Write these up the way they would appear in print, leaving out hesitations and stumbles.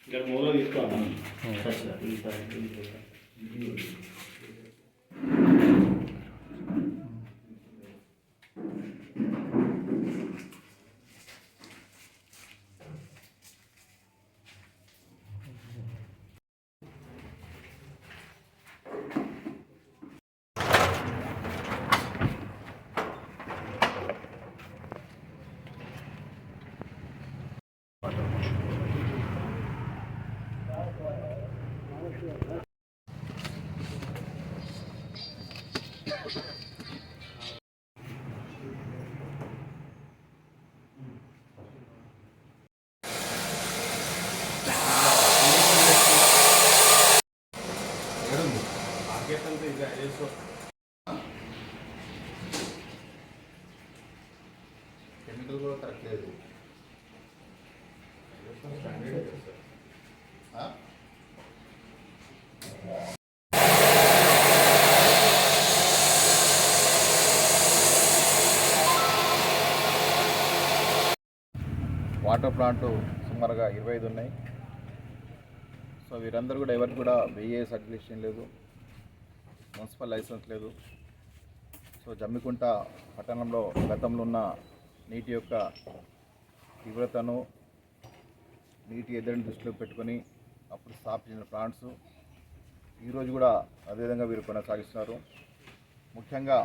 ఇక్కడ మూల తీసుకోవాలి. కెమికల్ కూడా కరెక్ట్ లేదు. వాటర్ ప్లాంట్ సుమారుగా 25 ఉన్నాయి. సో వీరందరూ కూడా ఎవరికి కూడా బిఏ సర్టిఫికేషన్ లేదు, మున్సిపల్ లైసెన్స్ లేదు. సో జమ్మికుంట పట్టణంలో గతంలో ఉన్న నీటి యొక్క తీవ్రతను, నీటి ఎద్దడిని దృష్టిలో పెట్టుకొని అప్పుడు స్థాపించిన ప్లాంట్స్ ఈరోజు కూడా అదేవిధంగా వీరు కొనసాగిస్తున్నారు. ముఖ్యంగా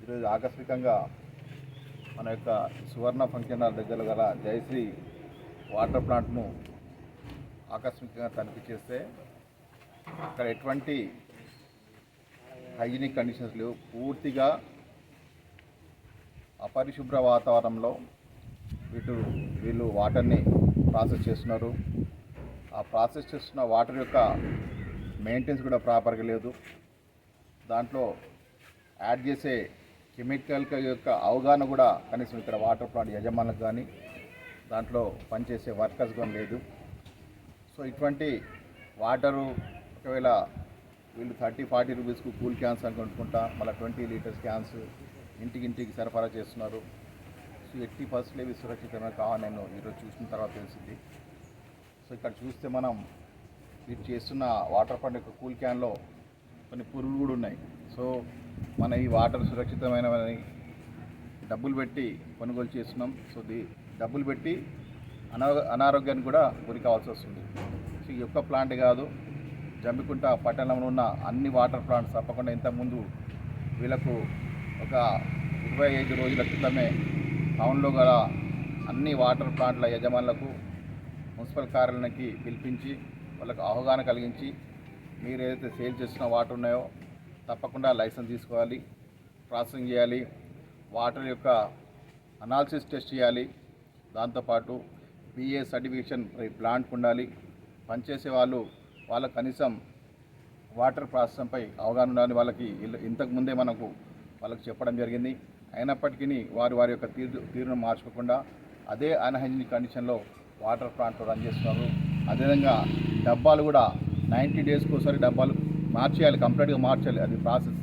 ఈరోజు ఆకస్మికంగా మన యొక్క సువర్ణ ఫంక్షన్ హాల్ దగ్గర గల జయశ్రీ వాటర్ ప్లాంట్ను ఆకస్మికంగా తనిఖీ చేస్తే అక్కడ ఎటువంటి హైజీనిక్ కండిషన్స్ లేవు. పూర్తిగా అపరిశుభ్ర వాతావరణంలో వీళ్ళు వాటర్ని ప్రాసెస్ చేస్తున్నారు. ఆ ప్రాసెస్ చేస్తున్న వాటర్ యొక్క మెయింటెనెన్స్ కూడా ప్రాపర్గా లేదు. దాంట్లో యాడ్ చేసే కెమికల్ యొక్క అవగాహన కూడా కనీసం ఇక్కడ వాటర్ ప్లాంట్ యజమానులకు కానీ దాంట్లో పనిచేసే వర్కర్స్ కానీ లేదు. సో ఇటువంటి వాటరు ఒకవేళ వీళ్ళు 30-40 రూపీస్కు కూల్ క్యాన్స్ అని కొనుక్కుంటా మళ్ళీ 20 లీటర్స్ క్యాన్స్ ఇంటికి సరఫరా చేస్తున్నారు. సో 80% ఇవి సురక్షితంగా కావాలి నేను ఈరోజు చూసిన తర్వాత తెలిసింది. సో ఇక్కడ చూస్తే మనం వీరు చేస్తున్న వాటర్ ప్లాంట్ యొక్క కూల్ క్యాన్లో కొన్ని పురుగులు కూడా ఉన్నాయి. సో మన ఈ వాటర్ సురక్షితమైనవని డబ్బులు పెట్టి కొనుగోలు చేస్తున్నాం. సో డబ్బులు పెట్టి అనారోగ్యానికి కూడా గురి కావాల్సి వస్తుంది. సో ఈ యొక్క ప్లాంట్ కాదు, జమ్మికుంట పట్టణంలో ఉన్న అన్ని వాటర్ ప్లాంట్స్ తప్పకుండా ఇంతకుముందు వీళ్ళకు ఒక 25 రోజుల క్రితమే టౌన్లో గల అన్ని వాటర్ ప్లాంట్ల యజమానులకు మున్సిపల్ కార్యాలయానికి పిలిపించి వాళ్ళకు అవగాహన కలిగించి మీరు ఏదైతే సేల్ చేస్తున్న వాటర్ ఉన్నాయో తప్పకుండా లైసెన్స్ తీసుకోవాలి, ప్రాసెసింగ్ చేయాలి, వాటర్ యొక్క అనాలిసిస్ టెస్ట్ చేయాలి. దాంతోపాటు బిఏ సర్టిఫికేషన్ ప్లాంట్కి ఉండాలి. పనిచేసే వాళ్ళ కనీసం వాటర్ ప్రాసెసింగ్పై అవగాహన ఉండాలని వాళ్ళకి ఇంతకుముందే వాళ్ళకి చెప్పడం జరిగింది. అయినప్పటికీ వారి యొక్క తీరును మార్చుకోకుండా అదే అన్హైజీనిక్ కండిషన్లో వాటర్ ప్లాంట్ రన్ చేస్తున్నారు. అదేవిధంగా డబ్బాలు కూడా 90 డేస్కి ఒకసారి డబ్బాలు మార్చేయాలి, కంప్లీట్గా మార్చాలి. అది ప్రాసెస్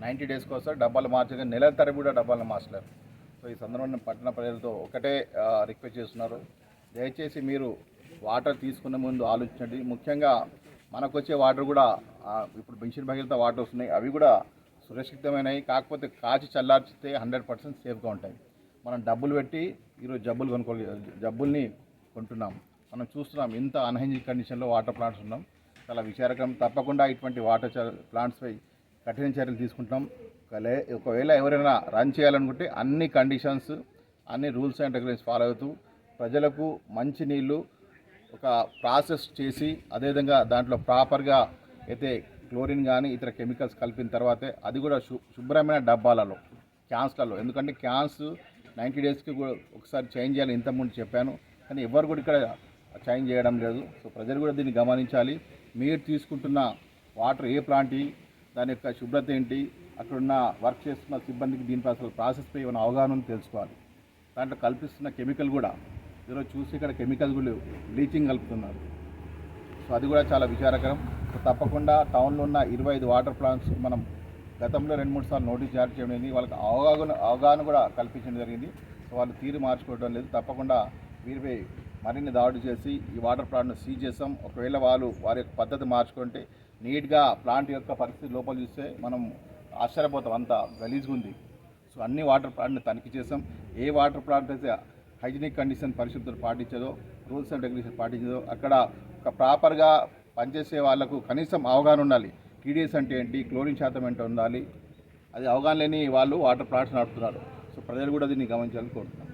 90 డేస్కి ఒకసారి డబ్బాలు మార్చాలి, నెలల తరబడి కూడా డబ్బాలను మార్చలేరు. సో ఈ సందర్భంలో పట్టణ ప్రజలతో ఒకటే రిక్వెస్ట్ చేస్తున్నారు, దయచేసి మీరు వాటర్ తీసుకునే ముందు ఆలోచించండి. ముఖ్యంగా మనకు వచ్చే వాటర్ కూడా ఇప్పుడు మిషన్ భగీరథ వాటర్ వస్తున్నాయి, అవి కూడా సురక్షితమైనవి. కాకపోతే కాచి చల్లార్చితే 100% సేఫ్గా ఉంటాయి. మనం డబ్బులు పెట్టి ఈరోజు జబ్బుల్ని కొంటున్నాం. మనం చూస్తున్నాం ఇంత అన్హైజీనిక్ కండిషన్లో వాటర్ ప్లాంట్స్ ఉన్నాం. చాలా విచారకరం. తప్పకుండా ఇటువంటి వాటర్ ప్లాంట్స్పై కఠిన చర్యలు తీసుకుంటాం. ఒకవేళ ఎవరైనా రన్ చేయాలనుకుంటే అన్ని కండిషన్స్, అన్ని రూల్స్ అండ్ రెగ్యులేషన్స్ ఫాలో అవుతూ ప్రజలకు మంచి నీళ్ళు ఒక ప్రాసెస్ చేసి అదేవిధంగా దాంట్లో ప్రాపర్గా అయితే క్లోరిన్ కానీ ఇతర కెమికల్స్ కలిపిన తర్వాతే అది కూడా శుభ్రమైన డబ్బాలలో క్యాన్స్లలో, ఎందుకంటే క్యాన్స్ 90 డేస్కి కూడా ఒకసారి చేంజ్ చేయాలి ఇంతకుముందు చెప్పాను, కానీ ఎవరు కూడా ఇక్కడ చేంజ్ చేయడం లేదు. సో ప్రజలు కూడా దీన్ని గమనించాలి. మీరు తీసుకుంటున్న వాటర్ ఏ ప్లాంట్, దాని యొక్క శుభ్రత ఏంటి, అక్కడున్న వర్క్ చేస్తున్న సిబ్బందికి దీనిపై అసలు ప్రాసెస్పై ఏమైనా అవగాహన తెలుసుకోవాలి. దాంట్లో కల్పిస్తున్న కెమికల్ కూడా ఈరోజు చూసి ఇక్కడ కెమికల్స్ కూడా బ్లీచింగ్ కలుపుతున్నారు. సో అది కూడా చాలా విచారకరం. సో తప్పకుండా టౌన్లో ఉన్న 25 వాటర్ ప్లాంట్స్ మనం గతంలో 2-3 సార్లు నోటీస్ జారీ చేయడం జరిగింది. వాళ్ళకి అవగాహన కూడా కల్పించడం జరిగింది. సో వాళ్ళు తీరు మార్చుకోవడం లేదు. తప్పకుండా వీరిపై మరిన్ని దాడులు చేసి ఈ వాటర్ ప్లాంట్ను సీజ్ చేస్తాం. ఒకవేళ వారి యొక్క పద్ధతి మార్చుకుంటే నీట్గా ప్లాంట్ యొక్క పరిస్థితి లోపల చూస్తే మనం ఆశ్చర్యపోతాం, అంత గలీజ్గా ఉంది. సో అన్ని వాటర్ ప్లాంట్ని తనిఖీ చేస్తాం. ఏ వాటర్ ప్లాంట్ అయితే హైజీనిక్ కండిషన్ పరిశుభ్రత పాటించదో, రూల్స్ అండ్ రెగ్యులేషన్ పాటించదో అక్కడ ఒక ప్రాపర్గా పనిచేసే వాళ్ళకు కనీసం అవగాహన ఉండాలి. టీడీఎస్ అంటే ఏంటి, క్లోరిన్ శాతం ఏంటో ఉండాలి. అది అవగాహన లేని వాళ్ళు వాటర్ ప్లాంట్స్ నడుపుతున్నారు. సో ప్రజలు కూడా దీన్ని గమనించాలని కోరుతున్నారు.